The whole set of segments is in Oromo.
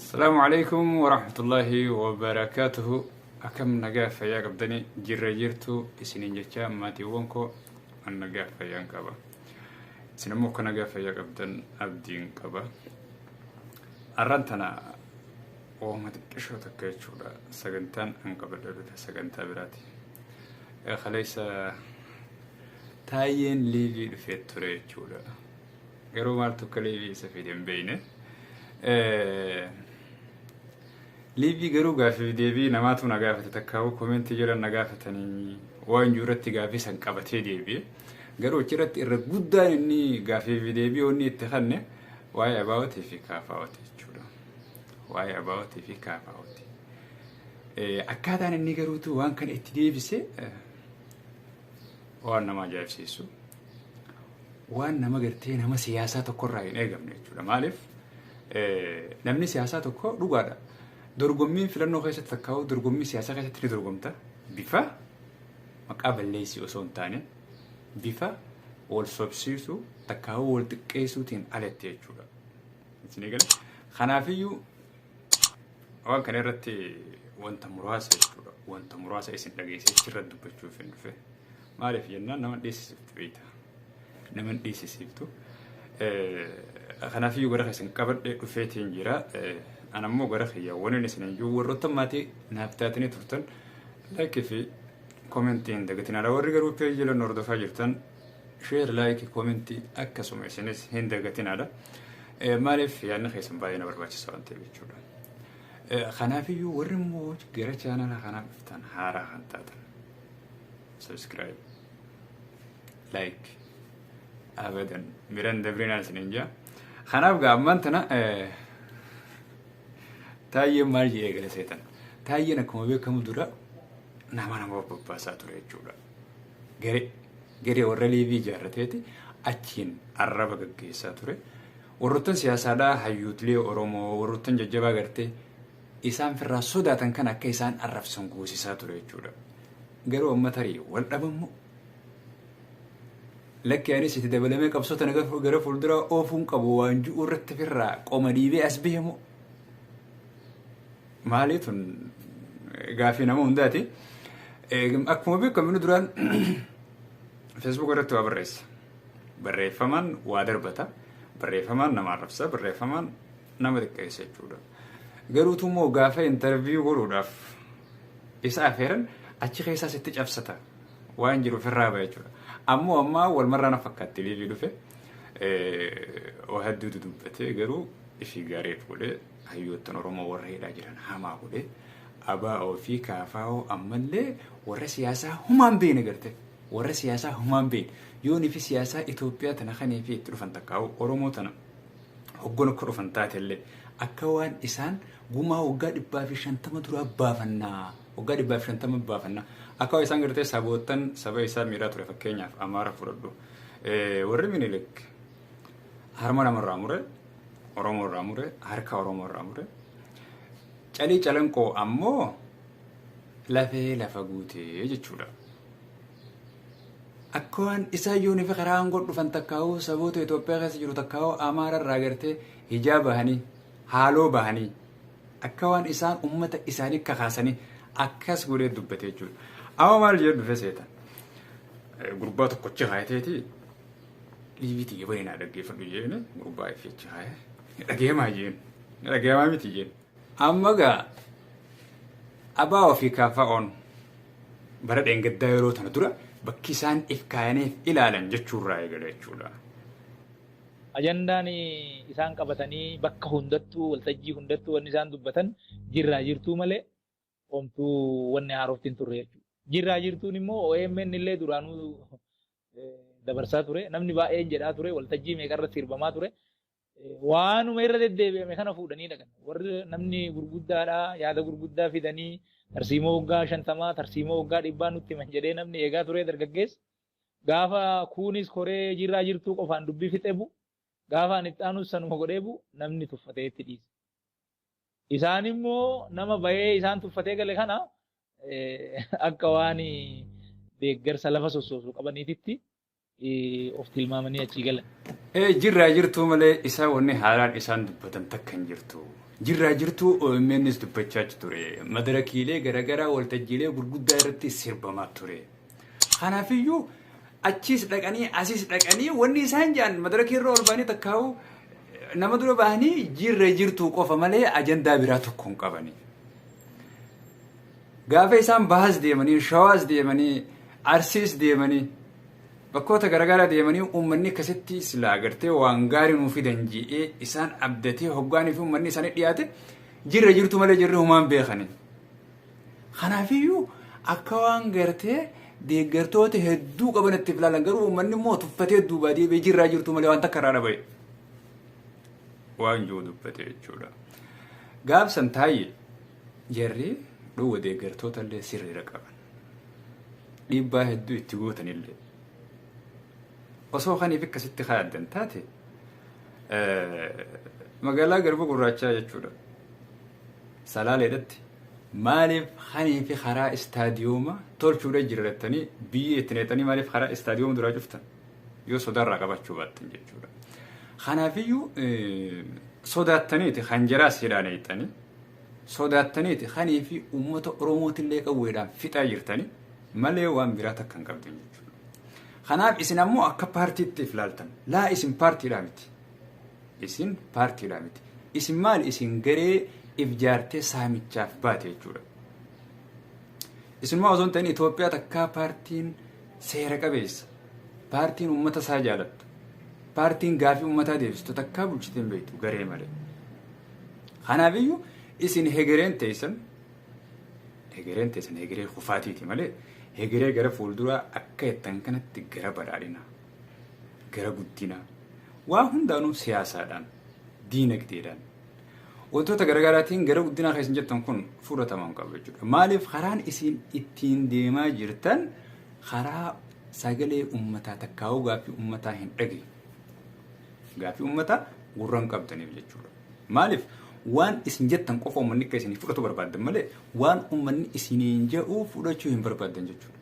السلام عليكم ورحمة الله وبركاته. أكم نجاف يا قبضني جرجرتو سنين جتشا ماتي وونكو النجاف يا كبا سنموك نجاف يا قبضن أبدين كبا أرنتنا وما تكشوا تكشوا سجنتان أنقبل ده سجنتا براتي خليس تاين ليفي في التوري شولا غيرو مالتو كليفي سفيدين بينه ليبي قالوا قافي ديبي نماتو نقافة تكاو كومنتي جرا نقافة تاني وين جورتي قافي سنقابتي ديبي قالوا جرت الرجودة إني قافي في ديبي وإني اتخذني واي أباوتي في كافاوتي شولا واي أباوتي في كافاوتي أكاد أنا إني قالوا وان كان اتديبي سي وانا ما جايب سيسو وانا ما قرتين هما سياسات كورين إيجابني شولا مالف نمني سياسات كور رجادا درغمين فلانو خيسة تكاو درغمين سياسة خيسة تري درغمتا بيفا مقابل ليسي وصون تاني بيفا والسوبسيسو تكاو والتكيسو تين على تيجولا نتنيجل خنافيو وان كان يرتي وانت مراسة يجولا وانت مراسة يسن لقيسي ترد بتشوف في ما عارف ينا نمن ديسي سبت بيتا نمن ديسي سبتو خنافيو غير خيسن قبل فيتين جرا أنا مو قرخية وانا نسنين جو ورطة ماتي نابتاتني تفتن لايك في كومنتين دقتين على ورقة بيجي لنورد فاجرتن شير لايك كومنتي أكسو معسنس هين دقتين على مالف يعني خيسن باينا برباتي سوان تيبي جولا خنافيو ورموج قرأت أنا خناف فتن حارا خنتاتن سبسكرايب لايك أبدا ميران دبرينا سنينجا خناف قامنتنا تايي مارجي إيجال سيتان تايي نكمل بيكم دورا نعمنا بابا ساتوري جولا غيري ورلي في جارتيتي أتين الربع كي ساتوري ورطن سياسة دا هيوتلي أورومو ورطن ججبا غرتي إسان في الرسول داتن كان كيسان الرف سنقوسي ساتوري جولا غيرو أمتاري والأبمو لك يعني ستدبلمي كبسوتا نغفو غرفو الدرا أوفون كبو وانجو ورت في الرا قومدي بي أسبيهمو ماليتون قافينا مو هنداتي أكمل بيكم من دران فيسبوك رتوا بري فمان وادر بتا بري فمان نمارفسا بري فمان نمدك كيسة جودا قالوا مو قافي انترفيو قولوا داف إسا أفيرن أتشي خيسا ستج أفستا وانجروا في الرابع جودا أما والمرة نفكت لي جدو في وهدو دبتي قالوا في قاريت ولي هيوتن روما ورهيدا جيران هما ولي أبا أو في كافاو أمالي ورا سياسة همان بين قرته ورا سياسة همان بين يوني في سياسة إثيوبيا تنخني في تروفن تكاو أورومو تنا هجون كروفن تاتلي أكوان إسان قوما وقاد بافي شنتم درا بافنا وقاد بافي شنتم بافنا أكو إسان قرته سابوتن سبا إسان ميرات رفكينيا في أمارة فردو ورميني لك هرمانا مرامورة أورومو رامورة هركا أورومو رامورة چالي چالنكو أمو لفقوتي جتشولا أكوان إسا يوني في خران قد رفن تكاو سبوتو إتوبيا غيس جرو تكاو أمارا راغرتي هجاب هني حالو بهني أكوان إسان أمة إساني كخاسني أكاس قولي دبتي جول أما مال جيد بفسيتا غرباتو كوچي هايتيتي ليبيتي يبين على كيف نجينا غرباي فيتش هاي لقيه ما جين لقيه ما متجين أما جا أبا وفي كافون برد إنك دايرو تندرا بكيسان إفكاني إلى لن جتشور راي قلتشولا أجنداني إسان كبتني بك هندتو والتجي هندتو والنسان دبتن جرا جرتو ملي قمتو وني عرفتين تريجو جرا جرتو نمو OMN اللي درانو دبرسا توري نمني باء جدا توري والتجي ميقر سيربما توري وانو ميرا ددبي مكانو فودني دغن ور نمني غرغدادا يادا غرغدا فيدني ترسيمو وغا شنتما ترسيمو وغا ديبا نوتي منجدي نمني ايغا توري درغگيس غافا كونيس كوري جيرا جيرتو قفان دبي فيتبو غافا نتانو سنو غديبو نمني تفته تديس إسانيمو نما باي إسان تفته گله خنا اكواني ديگر سلفا سوسو قبني تيتي of tilmaamanii achi galan. Jirraa jirtu malee isaa wanni haalaan isaan dubbatan takka hin jirtu. jirraa jirtuu OMNs dubbachaa ture. Madarakiilee garaagaraa waltajjiilee gurguddaa irratti sirbamaa ture. Kanaafiyyuu achis dhaqanii asis dhaqanii wanni isaan jedhan madarakii irra ol ba'anii takkaa'u nama dura bahanii jirra jirtuu qofa malee ajandaa biraa tokko hin qabani. Gaafa isaan Bahaas deemanii, Shawaas deemanii, Arsiis deemanii, bakkoota garaagaraa deemanii uummanni akkasitti silaa agartee waan gaarii nuuf fidan ji'ee isaan abdatee hoggaanii fi uummanni isaanii dhiyaate jirra jirtu malee jirri humaan beekani. Kanaafiyyuu akka waan gartee deeggartoota hedduu qaban itti filaalan garuu uummanni immoo tuffatee duubaa deebi'ee jirraa jirtu malee waan takka irraa dhabee waan jiru dubbate jechuudha. Gaafsan taa'ee jarri dhowwa deeggartoota illee sirriira qaban. Dhiibbaa hedduu itti gootanillee. Osoo kaniif akkasitti kaa'addan taate magaalaa Garba Gurraachaa jechuudha. Salaaleedhatti maaliif kanii fi karaa istaadiyooma tolchuudha jiraatanii biyya itti neetanii maaliif karaa istaadiyooma duraa cuftan yoo sodaarraa qabachuu baattan jechuudha. Kanaafiyyuu sodaattaniiti kan jiraas jedhaan eettanii sodaattaniiti kanii fi uummata Oromootillee qawweedhaan fixaa jirtanii malee waan biraa takka hin qabdan jechuudha. Kanaaf isin ammoo akka paartiitti ilaaltan. Laa isin paartiidhaa miti. Isin paartiidhaa miti. Isin maali isin garee ijaartee saamichaaf baate jechuudha. Isin maa osoo hin ta'in Itoophiyaa takkaa paartiin seera qabeessa. Paartiin uummata isaa jaalattu. Paartiin gaafii uummataa deebistu takkaa bulchitee hin beektu garee malee. Kanaafiyyuu isin hegereen teessan hegeree kufaatiiti malee hegeree gara fuulduraa akka jettan kanatti gara badhaadhinaa, gara guddinaa, waan hundaanuu siyaasaadhaan, diinagdeedhaan, wantoota garaagaraatiin gara guddinaa keessan jettan kun fudhataman qabu jechuudha. Maaliif karaan isin ittiin deemaa jirtan karaa sagalee uummataa takkaa'uu gaafii uummataa hin dhageenye. Gaafii uummataa gurra hin qabdaniif jechuudha. Maaliif waan isin jettan qofa uummanni akka isin fudhatu barbaadan malee waan uummanni isiniin jedhu fudhachuu hin barbaadan jechuudha.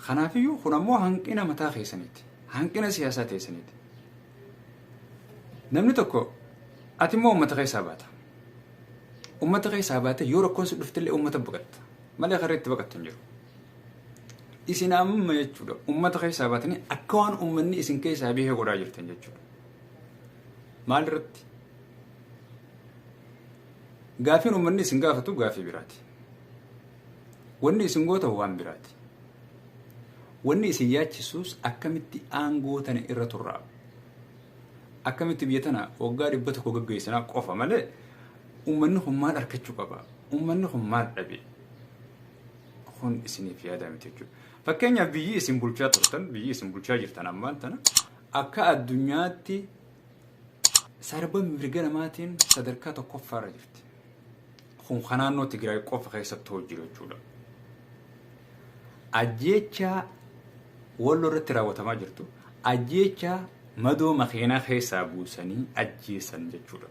Kanaafiyyuu kun ammoo hanqina mataa keessaniiti. Hanqina siyaasaa keessaniiti. Namni tokko ati immoo uummata keessaa baata. Uummata keessaa baate yoo rakkoon si dhuftillee uummata baqatta. Malee karra itti baqattu hin jiru. Isin amma jechuudha uummata keessaa baatanii akka waan uummanni isin keessaa bahee godhaa jirtan jechuudha. Maal irratti? Gaafiin uummanni isin gaafatu gaafii biraati. Wanni isin gootan waan biraati. Wanni isin yaachisuus akkamitti aangoo tana irra turraa. Akkamitti biyya tana waggaa 100 gaggeessanaa qofa malee uummanni kun maal argachuu qaba? Uummanni kun maal dhabe? Kun isiniif yaadaa miti jechuudha. Fakkeenyaaf biyyi isin bulchaa turtan, biyyi isin bulchaa jirtan ammaan tana akka addunyaatti sarba mirga namaatiin sadarkaa tokkoffaarra jirti. Kun naannoo Tigraay qofa keessatti hojjetu jechuudha. Ajjeechaa Walloo irratti raawwatamaa jirtu ajjeechaa madoo makiinaa keessaa buusanii ajjeessan jechuudha.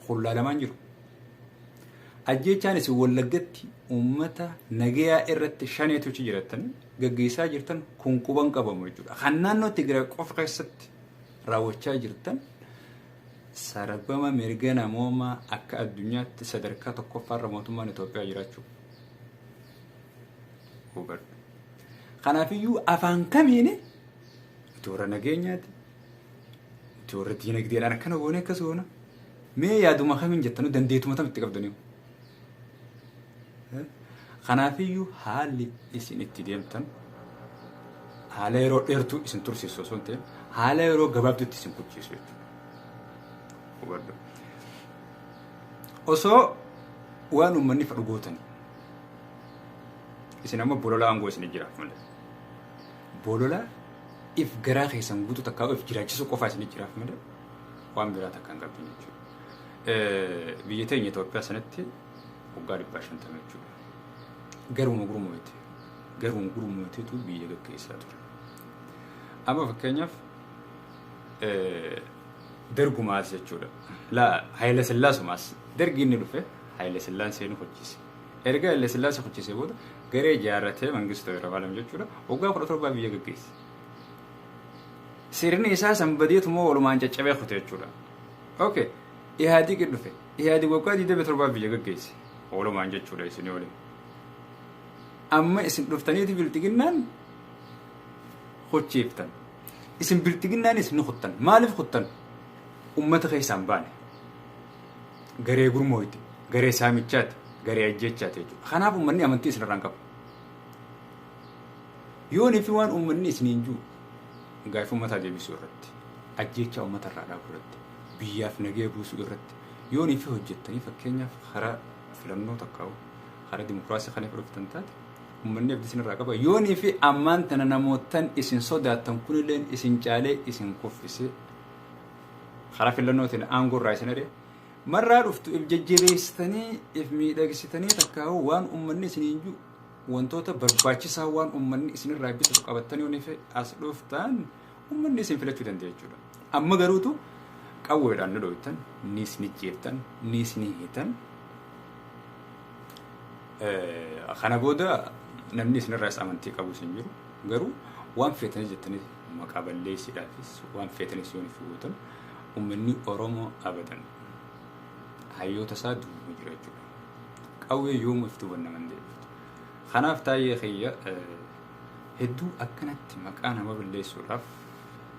Kun laalamaan jiru. Ajjeechaan isin Wallaggatti uummata nagayaa irratti shaneetu jiratan gaggeessaa jirtan kun quban qabamu jechuudha. Kan naannoo Tigraay qofa keessatti raawwachaa jirtan sarbama mirga namoomaa akka addunyaatti sadarkaa tokkoffaarra mootummaan Itoophiyaa jiraachuu. Hubadhu. Kanaafiyyuu afaan kamiini toora nageenyaati. Toora diinagdeedhaan akkana goone akkas goona. Mee yaaduma kamiin jettanu dandeetuma tamitti qabdanii. Kanaafiyyuu haalli isin itti deemtan haala yeroo dheertuu isin tursiisu osoo hin ta'in haala yeroo gabaabduutti isin kuchiisu jechuudha. Hubadhu. Osoo waan uummanni fedhu gootanii isin amma bolola aangoo isin jiraaf malee. Bolola if garaa keessan guutuu takkaa if jiraachisuu qofaa isin jiraaf malee waan biraa takka hin qabdu jechuudha. Biyya teenya Itoophiyaa sanatti waggaa 150 jechuudha. Garuma gurmuuteetu biyya gaggeessaa ture. Amma fakkeenyaaf dargumaas jechuudha. Haayila Sillaasumaas dargiin ni dhufe Haayila Sillaasee nu hojjise. Erga Haayila Sillaasee hojjisee booda garee ijaarratee Mangistuu Hayilamaariyaam jechuudha. Waggaa 17 biyya gaggeesse. Sirni isaa sanbadeetu moo walumaan caccabee kute jechuudha. Okay. Ihaadig dhufe. Ihaadig waggaa 27 biyya gaggeesse. Oolumaan jechuudha isin waliin. Amma isin dhuftaniiti biltiginnaan hochiiftan. Isin biltiginnaan isin kuttan. Maaliif kuttan? Ummata keessaan baane. Garee gurmooyti. Garee saamichaati. Garee ajjechaati jechuudha. Kanaaf ummanni amantii isin irraan qaba. Yoonii fi waan ummanni isiniin jiru gaafa ummataa deebisuu irratti. Ajjechaa ummata irraa dhaabuu irratti. Biyyaaf nagee buusuu irratti. Yoonii fi hojjettanii fakkeenyaaf karaa filannoo takkaa'u karaa dimokiraasii kan fudhatan taate ummanni abdii isin irraa qaba. Yoonii fi ammaan tana namootaan isin sodaatan kunillee isin caalee isin kuffisee karaa filannootiin aangoo irraa isin aree marraa dhuftu if jajjabeessitanii if miidhagsitanii takkaa'u waan ummanni isiniin jiru wantoota barbaachisaa waan ummanni isin irraa bitatu qabattanii yoonii fi as dhuftaan ummanni isin filachuu danda'a jechuudha. Amma garuutu qawweedhaan nu dho'itan, nis ni jeeftan, nis ni hiitan. Kana booda namni isinirraas amantii qabu isin jiru. Garuu waan feetanii jettanii maqaa balleessiidhaafis waan feetanis yoon fuutan uummanni Oromoo abadan hayyoota isaa duuba jira jechuudha. Qawwee yoomuu iftuu bannaman deebitu. Kanaaf taayee xiyya hedduu akkanatti maqaa nama balleessuudhaaf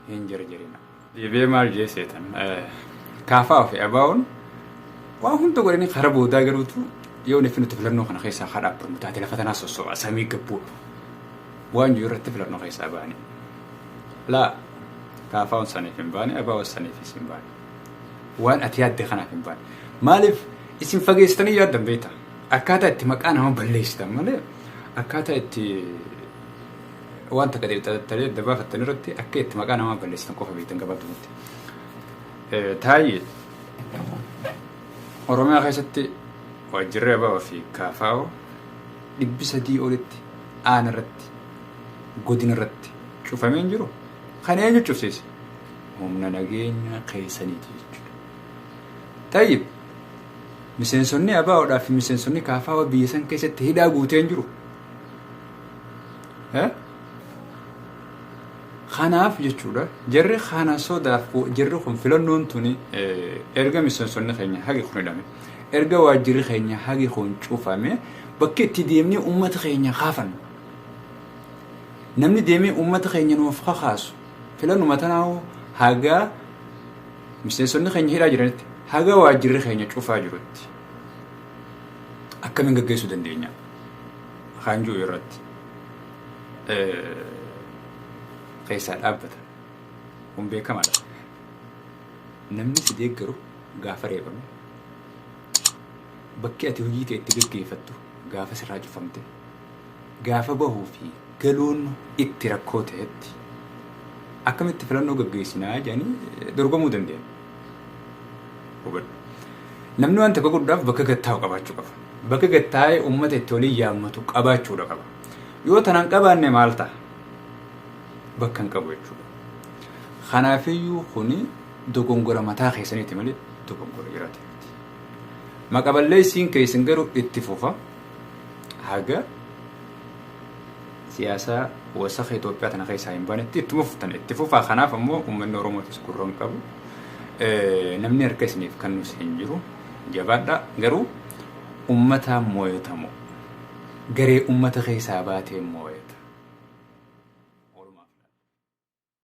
hin jarjarina. Deebi'ee maal jeeseetan kaafaa fi abaa'oon waan hunda godhanii karaa boodaa garuutu yoo nuti filannoo kana keessaa haadha abbamu taate lafa tanaa sossoba samii gabbuudha. Waan jiru irratti filannoo keessaa baane. Laa kaafaa'oon saniif hin baane abaa'oon saniifis hin baane. Waan ati yaadde kanaaf hin baane. Maaliif isin fageessitanii yaaddan beektaa? Akkaataa itti maqaa nama balleessitan malee akkaataa itti wanta qadeeltatanii dabaafattan irratti akka itti maqaa nama balleessitan qofa beektan gabaabdumatti. Taayee Oromiyaa keessatti waajjirri abaa'oo fi kaafaa'oo 300 olitti aana irratti godina irratti cufamee hin jiru. Kan eenyu cufsiise? Humna nageenya keessaniiti jechuudha. Taayee miseensonni abaa'oodhaa fi miseensonni kaafaa'oo biyya san keessatti hidhaa guutee hin jiru. Kanaaf jechuudha jarri kana sodaaf jarri kun filannoon tuni erga miseensonni keenya hagi kun hidhame erga waajjirri keenya hagi kun cufame bakka itti deemnee uummata keenya kaafannu namni deemee uummata keenya nuuf kakaasu filannuma tanaa haga miseensonni keenya hidhaa jiranitti haga waajjirri keenya cufaa jirutti akkamiin gaggeessuu dandeenya haanjuu irratti keessaa dhaabbata kun beekamaadha. Namni si deeggaru gaafa reebamu bakki ati hojii ta'e itti gaggeeffattu gaafa sirraa cufamte gaafa bahuu fi galuun itti rakkoo ta'etti akkamitti filannoo gaggeessinaa jedhanii dorgomuu dandeenya. Namni waan tokko guddaaf bakka gattaa'u qabaachuu qaba. Bakka gattaa'ee uummata itti waliin yaammatu qabaachuudha qaba. Yoo tanaan qabaanne maal ta'a? Bakka hin qabu jechuudha. Kanaafiyyuu kuni dogongora mataa keessaniiti malee dogongora jiraate. Maqaa balleessiin keessan garuu itti fufa haga siyaasaa wasaqa Itoophiyaa tana keessaa hin baanetti itti muftan itti fufaa. Kanaaf ammoo uummanni Oromootis gurra hin qabu. Namni harka isiniif kan nus hin jiru jabaadha. Garuu uummataan moo'atamu garee uummata keessaa baatee moo'e.